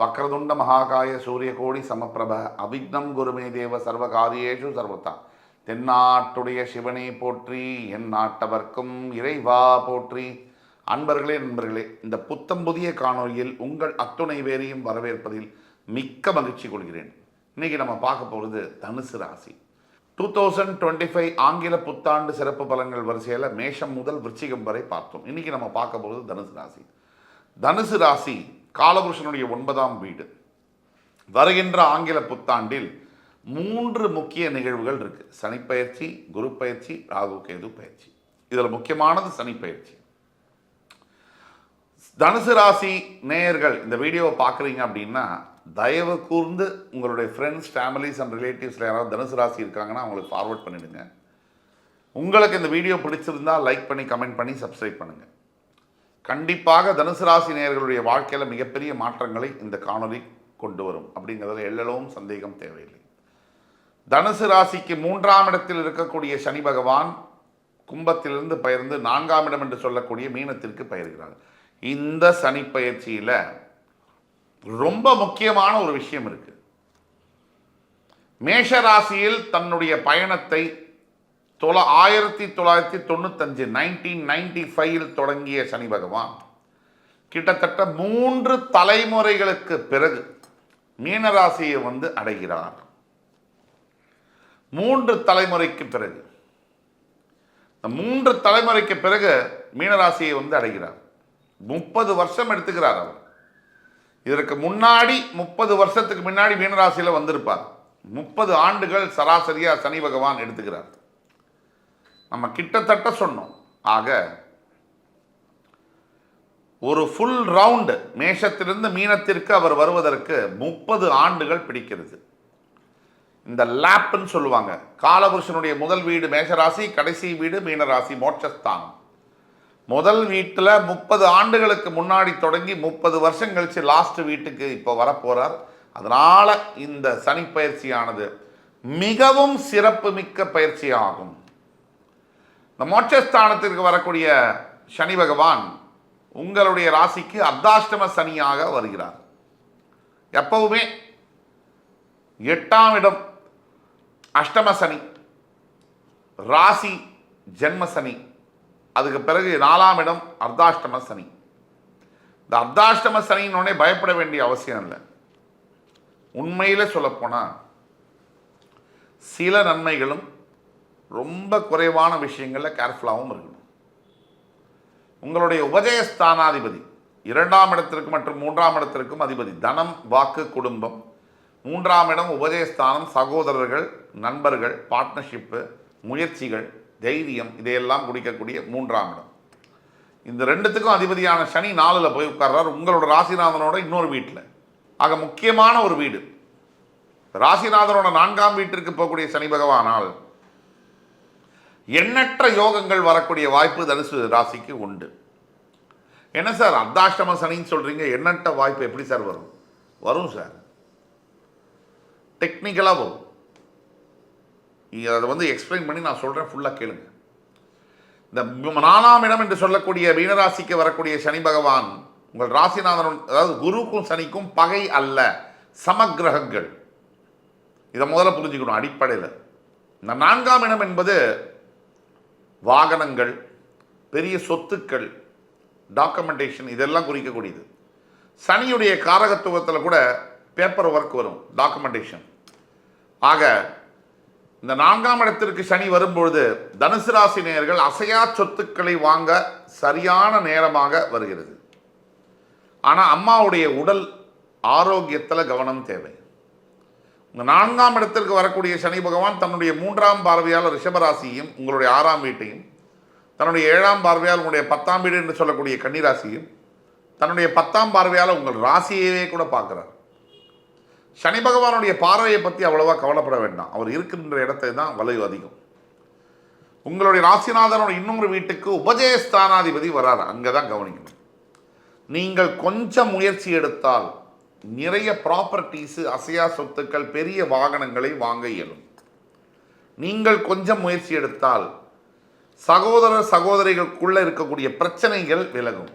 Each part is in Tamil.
வக்ரதுண்ட மகாகாய சூரியகோடி சமப்பிரப அவிக்னம் குருமே தேவ சர்வகாரியேஷு சர்வதா. தென்னாட்டுடைய சிவனை போற்றி, என் நாட்டவர்க்கும் இறைவா போற்றி. அன்பர்களே நண்பர்களே, இந்த புத்தம் புதிய காணொலியில் உங்கள் அத்துணை பேரையும் வரவேற்பதில் மிக்க மகிழ்ச்சி கொள்கிறேன். இன்னைக்கு நம்ம பார்க்க போகிறது தனுசு ராசி. 2025 ஆங்கில புத்தாண்டு சிறப்பு பலன்கள் வரிசையில் மேஷம் முதல் விருச்சிகம் வரை பார்த்தோம். இன்னைக்கு நம்ம பார்க்க போகிறது தனுசு ராசி. தனுசு ராசி காலபுருஷனுடைய 9ஆம் வீடு. வருகின்ற ஆங்கில புத்தாண்டில் 3 முக்கிய நிகழ்வுகள் இருக்கு. சனிப்பெயர்ச்சி, குரு பயிற்சி, ராகு கேது பயிற்சி. இதில் முக்கியமானது சனிப்பெயர்ச்சி. தனுசு ராசி நேயர்கள் இந்த வீடியோவை பார்க்குறீங்க அப்படின்னா தயவு கூர்ந்து உங்களுடைய ஃப்ரெண்ட்ஸ், ஃபேமிலிஸ் அண்ட் ரிலேட்டிவ்ஸில் யாராவது தனுசு ராசி இருக்காங்கன்னா அவங்களுக்கு ஃபார்வர்ட் பண்ணிவிடுங்க. உங்களுக்கு இந்த வீடியோ பிடிச்சிருந்தால் லைக் பண்ணி, கமெண்ட் பண்ணி, சப்ஸ்கிரைப் பண்ணுங்கள். கண்டிப்பாக தனுசு ராசி நேயர்களுடைய வாழ்க்கையில் மிகப்பெரிய மாற்றங்களை இந்த காணொலி கொண்டு வரும் அப்படிங்கிறதுல எல்லளவும் சந்தேகம் தேவையில்லை. தனுசு ராசிக்கு 3ஆம் இடத்தில் இருக்கக்கூடிய சனி பகவான் கும்பத்திலிருந்து பெயர்ந்து 4ஆம் இடம் என்று சொல்லக்கூடிய மீனத்திற்கு பெயர்கிறார். இந்த சனி பயிற்சியில் ரொம்ப முக்கியமான ஒரு விஷயம் இருக்கு. மேஷ ராசியில் தன்னுடைய பயணத்தை 1995 தொடங்கிய சனி பகவான் கிட்டத்தட்ட 3 தலைமுறைகளுக்கு பிறகு மீனராசியை அடைகிறார். 3 தலைமுறைக்கு பிறகு, 3 தலைமுறைக்கு பிறகு மீனராசியை அடைகிறார். 30 வருஷம் எடுத்துக்கிறார் அவர். இதற்கு முன்னாடி 30 வருஷத்துக்கு முன்னாடி மீனராசியில் வந்திருப்பார். 30 ஆண்டுகள் சராசரியா சனி பகவான் எடுத்துக்கிறார். நம்ம கிட்டத்தட்ட சொன்னோம். ஆக ஒரு ஃபுல் ரவுண்டு மேஷத்திலிருந்து மீனத்திற்கு அவர் வருவதற்கு 30 ஆண்டுகள் பிடிக்கிறது. இந்த லேப்னு சொல்லுவாங்க. காலபுருஷனுடைய முதல் வீடு மேஷராசி, கடைசி வீடு மீனராசி, மோட்சஸ்தானம். முதல் வீட்டில் 30 ஆண்டுகளுக்கு முன்னாடி தொடங்கி 30 வருஷம் கழிச்சு லாஸ்ட் வீட்டுக்கு இப்போ வரப்போறார். அதனால இந்த சனி பயிற்சியானது மிகவும் சிறப்பு மிக்க பயிற்சியாகும். இந்த மோட்சஸ்தானத்திற்கு வரக்கூடிய சனி பகவான் உங்களுடைய ராசிக்கு அர்த்தாஷ்டம சனியாக வருகிறார். எப்பவுமே 8ஆம் இடம் அஷ்டம சனி, ராசி ஜென்ம சனி, அதுக்கு பிறகு 4ஆம் இடம் அர்த்தாஷ்டம சனி. இந்த அர்த்தாஷ்டம சனின்னொடனே பயப்பட வேண்டிய அவசியம் இல்லை. உண்மையில் சொல்லப்போனால் சில நன்மைகளும் ரொம்ப குறைவான விஷயங்களில் கேர்ஃபுல்லாகவும் இருக்கணும். உங்களுடைய உபஜயஸ்தானாதிபதி 2ஆம் இடத்திற்கு மற்றும் 3ஆம் இடத்திற்கும் அதிபதி. தனம், வாக்கு, குடும்பம். 3ஆம் இடம் உபஜயஸ்தானம், சகோதரர்கள், நண்பர்கள், பார்ட்னர்ஷிப்பு, முயற்சிகள், தைரியம், இதையெல்லாம் குடிக்கக்கூடிய 3ஆம் இடம். இந்த 2த்துக்கும் அதிபதியான சனி 4ல் போய் உட்கார்றார் உங்களோட ராசிநாதனோட இன்னொரு வீட்டில். ஆக முக்கியமான ஒரு வீடு. ராசிநாதனோட 4ஆம் வீட்டிற்கு போகக்கூடிய சனி பகவானால் எண்ணற்ற யோகங்கள் வரக்கூடிய வாய்ப்பு தனுசு ராசிக்கு உண்டு. என்ன சார் அர்த்தாஷ்டம சனின்னு சொல்றீங்க, எண்ணற்ற வாய்ப்பு எப்படி சார் வரும்? வரும் சார், டெக்னிக்கலாக வரும். அதை எக்ஸ்பிளைன் பண்ணி நான் சொல்கிறேன், ஃபுல்லாக கேளுங்க. இந்த 4ஆம் இடம் என்று சொல்லக்கூடிய மீனராசிக்கு வரக்கூடிய சனி பகவான் உங்கள் ராசிநாதன், அதாவது குருக்கும் சனிக்கும் பகை அல்ல, சமக்கிரகங்கள். இதை முதல்ல புரிஞ்சுக்கணும் அடிப்படையில். இந்த 4ஆம் இடம் என்பது வாகனங்கள், பெரிய சொத்துக்கள், டாக்குமெண்டேஷன், இதெல்லாம் குறிக்கக்கூடியது. சனியுடைய காரகத்துவத்தில் கூட பேப்பர் ஒர்க் வரும், டாக்குமெண்டேஷன். ஆக இந்த 4ஆம் இடத்திற்கு சனி வரும்பொழுது தனுசு ராசி நேயர்கள் அசையா சொத்துக்களை வாங்க சரியான நேரமாக வருகிறது. ஆனால் அம்மாவுடைய உடல் ஆரோக்கியத்தில் கவனம் தேவை. இந்த 4ஆம் இடத்திற்கு வரக்கூடிய சனி பகவான் தன்னுடைய 3ஆம் பார்வையால் ரிஷபராசியும் உங்களுடைய 6ஆம் வீட்டையும், தன்னுடைய 7ஆம் பார்வையால் உங்களுடைய 10ஆம் வீடு என்று சொல்லக்கூடிய கன்னிராசியும், தன்னுடைய 10ஆம் பார்வையால் உங்கள் ராசியவே கூட பார்க்குறார். சனி பகவானுடைய பார்வையை பற்றி அவ்வளவா கவலைப்பட வேண்டாம். அவர் இருக்கின்ற இடத்தை தான் வலு அதிகம். உங்களுடைய ராசிநாதனோட இன்னொரு வீட்டுக்கு உபஜயஸ்தானாதிபதி வராரு, அங்கே தான் கவனிக்கணும். நீங்கள் கொஞ்சம் முயற்சி எடுத்தால் நிறைய ப்ராப்பர்ட்டிஸு, அசையா சொத்துக்கள், பெரிய வாகனங்களை வாங்க இயலும். நீங்கள் கொஞ்சம் முயற்சி எடுத்தால் சகோதர சகோதரிகளுக்குள்ளே இருக்கக்கூடிய பிரச்சனைகள் விலகும்.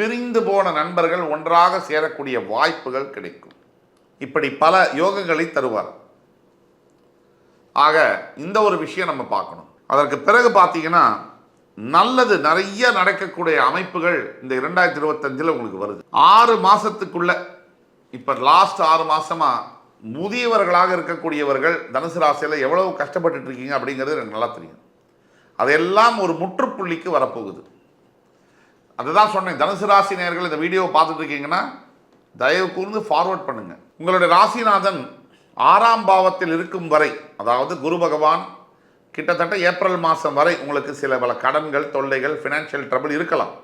பிரிந்து போன நண்பர்கள் ஒன்றாக சேரக்கூடிய வாய்ப்புகள் கிடைக்கும். இப்படி பல யோகங்களை தருவார். ஆக இந்த ஒரு விஷயம் நம்ம பார்க்கணும். அதற்கு பிறகு பார்த்தீங்கன்னா நல்லது நிறைய நடக்கக்கூடிய அமைப்புகள் இந்த 2025 உங்களுக்கு வருது. 6 மாசத்துக்குள்ள இப்ப லாஸ்ட் 6 மாசமா முதியவர்களாக இருக்கக்கூடியவர்கள் தனுசு ராசியில எவ்வளவு கஷ்டப்பட்டு இருக்கீங்க அப்படிங்கிறது எனக்கு நல்லா தெரியும். அதெல்லாம் ஒரு முற்றுப்புள்ளிக்கு வரப்போகுது. அதுதான் சொன்னேன். தனுசு ராசி நேயர்கள் இந்த வீடியோவை பார்த்துட்டு இருக்கீங்கன்னா தயவு கூர்ந்து ஃபார்வர்ட் பண்ணுங்க. உங்களுடைய ராசிநாதன் 6ஆம் பாவத்தில் இருக்கும் வரை, அதாவது குரு பகவான் கிட்டத்தட்ட ஏப்ரல் மாதம் வரை உங்களுக்கு சில பல கடன்கள், தொல்லைகள், ஃபினான்ஷியல் ட்ரபிள் இருக்கலாம்.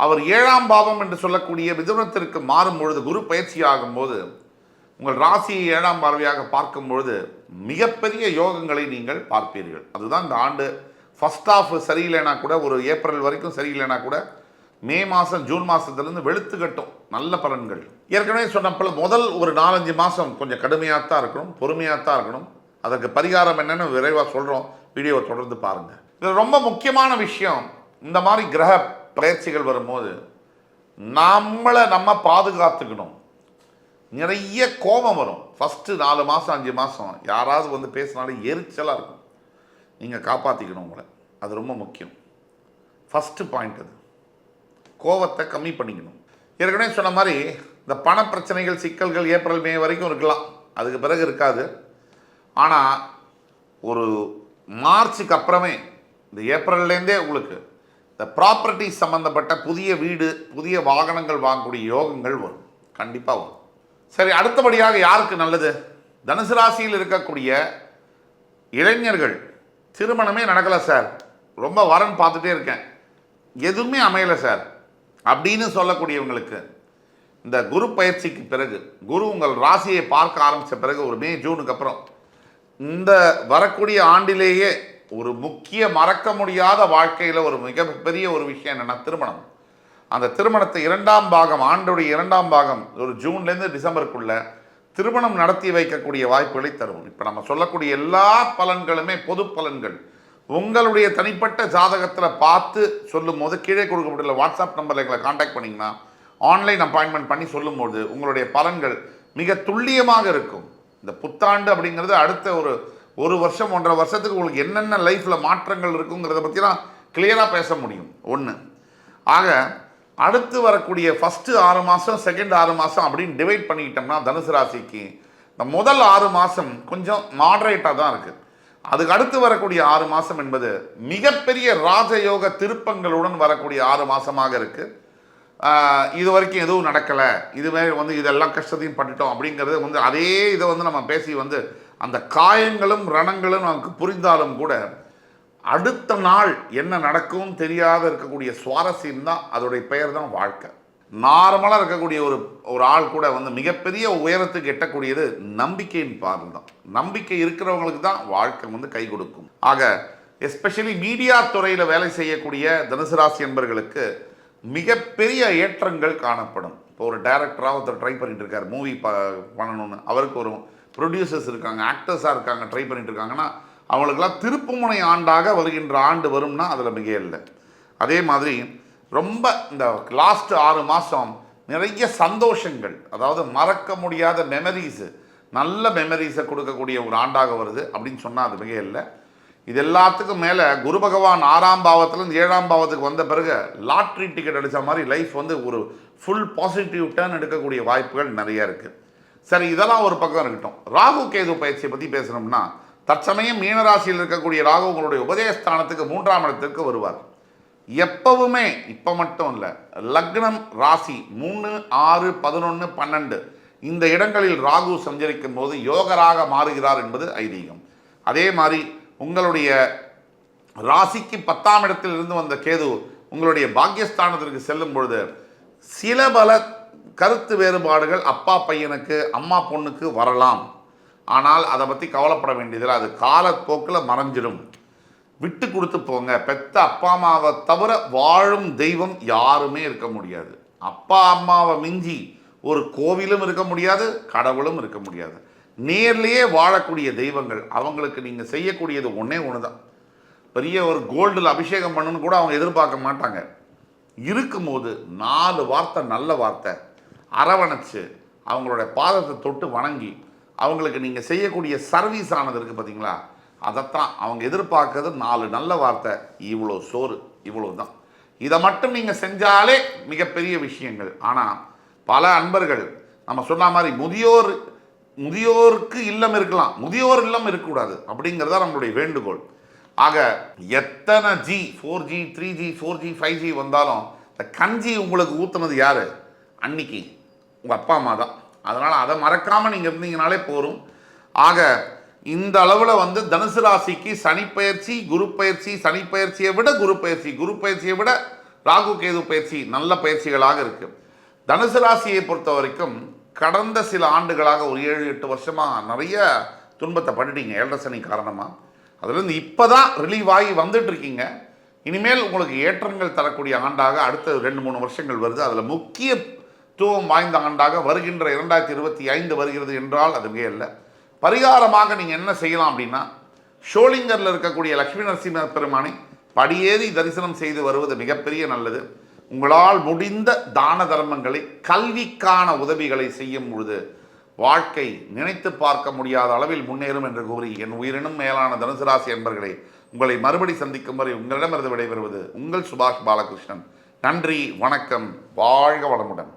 அவர் 7ஆம் பாவம் என்று சொல்லக்கூடிய மிதுனத்திற்கு மாறும் பொழுது, குரு பயிற்சி ஆகும்போது உங்கள் ராசியை 7ஆம் பார்வையாக பார்க்கும் பொழுது மிகப்பெரிய யோகங்களை நீங்கள் பார்ப்பீர்கள். அதுதான் இந்த ஆண்டு ஃபர்ஸ்ட் ஆஃப் சரியில்லைனா கூட, ஒரு ஏப்ரல் வரைக்கும் சரியில்லைனா கூட, மே மாதம் ஜூன் மாதத்துலேருந்து வெளுத்து கட்டும் நல்ல பலன்கள். ஏற்கனவே சொன்னப்போ முதல் ஒரு 4-5 மாதம் கொஞ்சம் கடுமையாக தான் இருக்கணும், பொறுமையாக தான் இருக்கணும். அதற்கு பரிகாரம் என்னன்னு விரைவாக சொல்கிறோம். வீடியோவை தொடர்ந்து பாருங்கள். இது ரொம்ப முக்கியமான விஷயம். இந்த மாதிரி கிரக பயிற்சிகள் வரும்போது நம்ம பாதுகாத்துக்கணும். நிறைய கோபம் வரும். ஃபஸ்ட்டு 4 மாதம் 5 மாதம் யாராவது வந்து பேசினாலும் எரிச்சலாக இருக்கும். நீங்கள் காப்பாற்றிக்கணும் உங்களை. அது ரொம்ப முக்கியம். ஃபஸ்ட்டு பாயிண்ட் அது. கோபத்தை கம்மி பண்ணிக்கணும். ஏற்கனவே சொன்ன மாதிரி இந்த பண பிரச்சனைகள், சிக்கல்கள் ஏப்ரல் மே வரைக்கும் இருக்கலாம். அதுக்கு பிறகு இருக்காது. ஆனால் ஒரு மார்ச்சுக்கு அப்புறமே, இந்த ஏப்ரல்லேருந்தே உங்களுக்கு இந்த ப்ராப்பர்ட்டி சம்மந்தப்பட்ட புதிய வீடு, புதிய வாகனங்கள் வாங்கக்கூடிய யோகங்கள் வரும். கண்டிப்பாக வரும். சரி, அடுத்தபடியாக யாருக்கு நல்லது? தனுசு ராசியில் இருக்கக்கூடிய இளைஞர்கள். திருமணமே நடக்கலை சார், ரொம்ப வரன் பார்த்துட்டே இருக்கேன், எதுவுமே அமையலை சார் அப்படின்னு சொல்லக்கூடியவங்களுக்கு இந்த குரு பயிற்சிக்கு பிறகு, குரு உங்கள் ராசியை பார்க்க ஆரம்பித்த பிறகு ஒரு மே ஜூனுக்கு அப்புறம் இந்த வரக்கூடிய ஆண்டிலேயே ஒரு முக்கிய மறக்க முடியாத வாழ்க்கையில் ஒரு மிகப்பெரிய ஒரு விஷயம் என்னென்னா திருமணம். அந்த திருமணத்தை 2ஆம் பாகம், ஆண்டுடைய 2ஆம் பாகம், ஒரு ஜூன்லேருந்து டிசம்பருக்குள்ள திருமணம் நடத்தி வைக்கக்கூடிய வாய்ப்புகளை தரும். இப்போ நம்ம சொல்லக்கூடிய எல்லா பலன்களுமே பொது பலன்கள். உங்களுடைய தனிப்பட்ட ஜாதகத்தில் பார்த்து சொல்லும் போது கீழே கொடுக்கப்பட்டுள்ள வாட்ஸ்அப் நம்பரில் எங்களை காண்டாக்ட் பண்ணிங்கன்னா ஆன்லைன் அப்பாயின்மெண்ட் பண்ணி சொல்லும்போது உங்களுடைய பலன்கள் மிக துல்லியமாக இருக்கும். இந்த புத்தாண்டு அப்படிங்கிறது அடுத்த ஒரு வருஷம் 1.5 வருஷத்துக்கு உங்களுக்கு என்னென்ன லைஃப்பில் மாற்றங்கள் இருக்குங்கிறத பற்றிலாம் கிளியராக பேச முடியும். ஒன்று. ஆக அடுத்து வரக்கூடிய ஃபஸ்ட்டு 6 மாதம், செகண்ட் 6 மாதம் அப்படின்னு டிவைட் பண்ணிக்கிட்டோம்னா தனுசு ராசிக்கு இந்த முதல் 6 மாதம் கொஞ்சம் மாடரேட்டாக தான் இருக்குது. அதுக்கு அடுத்து வரக்கூடிய 6 மாதம் என்பது மிகப்பெரிய ராஜயோக திருப்பங்களுடன் வரக்கூடிய 6 மாதமாக இருக்குது. இது வரைக்கும் எதுவும் நடக்கலை, இதுவே வந்து இதெல்லாம் கஷ்டத்தையும் பட்டுட்டோம் அப்படிங்கிறது வந்து அதே இதை வந்து நம்ம பேசி வந்து அந்த காயங்களும் ரணங்களும் நமக்கு புரிந்தாலும் கூட அடுத்த நாள் என்ன நடக்கும் தெரியாத இருக்கக்கூடிய சுவாரஸ்யம் தான் அதோடைய பெயர் தான் வாழ்க்கை. நார்மலாக இருக்கக்கூடிய ஒரு ஆள் கூட வந்து மிகப்பெரிய உயரத்துக்கு எட்டக்கூடியது நம்பிக்கையின் பாதம் தான். நம்பிக்கை இருக்கிறவங்களுக்கு தான் வாழ்க்கை வந்து கை கொடுக்கும். ஆக எஸ்பெஷலி மீடியா துறையில் வேலை செய்யக்கூடிய தனுசு ராசி என்பவர்களுக்கு மிகப்பெரிய ஏற்றங்கள் காணப்படும். இப்போ ஒரு டைரக்டராக ஒருத்தர் ட்ரை பண்ணிட்டு இருக்கார், மூவி பண்ணணும்னு, அவருக்கு ஒரு ப்ரொடியூசர்ஸ் இருக்காங்க, ஆக்டர்ஸாக இருக்காங்க, ட்ரை பண்ணிட்டு இருக்காங்கன்னா அவங்களுக்கெல்லாம் திருப்புமுனை ஆண்டாக வருகின்ற ஆண்டு வரும்னா அதில் மிக இல்லை. அதே மாதிரி ரொம்ப இந்த லாஸ்ட் 6 மாதம் நிறைய சந்தோஷங்கள், அதாவது மறக்க முடியாத மெமரிஸு, நல்ல மெமரிஸை கொடுக்கக்கூடிய ஒரு ஆண்டாக வருது அப்படின்னு சொன்னால் அது மிக இல்லை. இது எல்லாத்துக்கும் மேலே குரு பகவான் 6ஆம் பாவத்துலேருந்து 7ஆம் பாவத்துக்கு வந்த பிறகு லாட்ரி டிக்கெட் அடித்த மாதிரி லைஃப் வந்து ஒரு ஃபுல் பாசிட்டிவ் டர்ன் எடுக்கக்கூடிய வாய்ப்புகள் நிறைய இருக்குது. சரி, இதெல்லாம் ஒரு பக்கம் இருக்கட்டும். ராகு கேது பயிற்சியை பற்றி பேசணும்னா தற்சமயம் மீனராசியில் இருக்கக்கூடிய ராகு உங்களுடைய உபதயஸ்தானத்துக்கு 3ஆம் இடத்திற்கு வருவார். எப்பவுமே, இப்போ மட்டும் இல்லை, லக்னம் ராசி 3, 6, 11, 12 இந்த இடங்களில் ராகு சஞ்சரிக்கும் போது யோகராக மாறுகிறார் என்பது ஐதீகம். அதே மாதிரி உங்களுடைய ராசிக்கு 10ஆம் இடத்தில் இருந்து வந்த கேது உங்களுடைய பாக்கியஸ்தானத்திற்கு செல்லும் பொழுது சில பல கருத்து வேறுபாடுகள் அப்பா பையனுக்கு, அம்மா பொண்ணுக்கு வரலாம். ஆனால் அதை பற்றி கவலைப்பட வேண்டியதில்லை, அது காலப்போக்கில் மறைஞ்சிடும். விட்டு கொடுத்து போங்க. பெத்த அப்பா அம்மாவை தவிர வாழும் தெய்வம் யாருமே இருக்க முடியாது. அப்பா அம்மாவை மிஞ்சி ஒரு கோவிலும் இருக்க முடியாது, கடவுளும் இருக்க முடியாது. நேர்லேயே வாழக்கூடிய தெய்வங்கள். அவங்களுக்கு நீங்கள் செய்யக்கூடியது ஒன்றே ஒன்று தான். பெரிய ஒரு கோல்டில் அபிஷேகம் பண்ணணும்னு கூட அவங்க எதிர்பார்க்க மாட்டாங்க. இருக்கும்போது 4 வார்த்தை நல்ல வார்த்தை அரவணைச்சு அவங்களோட பாதத்தை தொட்டு வணங்கி அவங்களுக்கு நீங்கள் செய்யக்கூடிய சர்வீஸ் ஆனது இருக்குது பார்த்தீங்களா, அதைத்தான் அவங்க எதிர்பார்க்கறது. 4 நல்ல வார்த்தை, இவ்வளோ சோறு, இவ்வளோ தான். இதை மட்டும் நீங்கள் செஞ்சாலே மிகப்பெரிய விஷயங்கள். ஆனால் பல அன்பர்கள் நம்ம சொன்ன மாதிரி முதியோருக்கு இல்லம் இருக்கலாம், முதியோர் இல்லம் இருக்கக்கூடாது அப்படிங்கிறதா நம்மளுடைய வேண்டுகோள். ஆக எத்தனை G 4G 3G 4G 5G வந்தாலும் இந்த கஞ்சி உங்களுக்கு ஊற்றுனது யார்? அன்னைக்கு உங்கள் அப்பா அம்மா தான். அதனால் அதை மறக்காமல் நீங்கள் இருந்தீங்கனாலே போகும். ஆக இந்த அளவில் தனுசு ராசிக்கு சனிப்பெயர்ச்சி, குரு பயிற்சி, சனிப்பெயர்ச்சியை விட குரு பயிற்சியை விட ராகு கேது பயிற்சி நல்ல பயிற்சிகளாக இருக்குது. தனுசு ராசியை பொறுத்த வரைக்கும் கடந்த சில ஆண்டுகளாக ஒரு 7-8 வருஷமாக நிறைய துன்பத்தை பட்டுட்டீங்க 7.5 சனி காரணமாக. அதுலேருந்து இப்போ தான் ரிலீவ் ஆகி வந்துட்டு இருக்கீங்க. இனிமேல் உங்களுக்கு ஏற்றங்கள் தரக்கூடிய ஆண்டாக அடுத்த 2-3 வருஷங்கள் வருது. அதில் முக்கியத்துவம் வாய்ந்த ஆண்டாக வருகின்ற 2025 வருகிறது என்றால் அது மிக இல்லை. பரிகாரமாக நீங்கள் என்ன செய்யலாம் அப்படின்னா, ஷோலிங்கரில் இருக்கக்கூடிய லட்சுமி நரசிம்ம பெருமானை படியேறி தரிசனம் செய்து வருவது மிகப்பெரிய நல்லது. உங்களால் முடிந்த தான தர்மங்களை, கல்விக்கான உதவிகளை செய்யும் பொழுது வாழ்க்கை நினைத்து பார்க்க முடியாத அளவில் முன்னேறும் என்று கூறி என் உயிரினும் மேலான தனுசு ராசி என்பர்களை உங்களை மறுபடி சந்திக்கும் வரை உங்களிடமிருந்து விடைபெறுவது உங்கள் சுபாஷ் பாலகிருஷ்ணன். நன்றி, வணக்கம், வாழ்க வளமுடன்.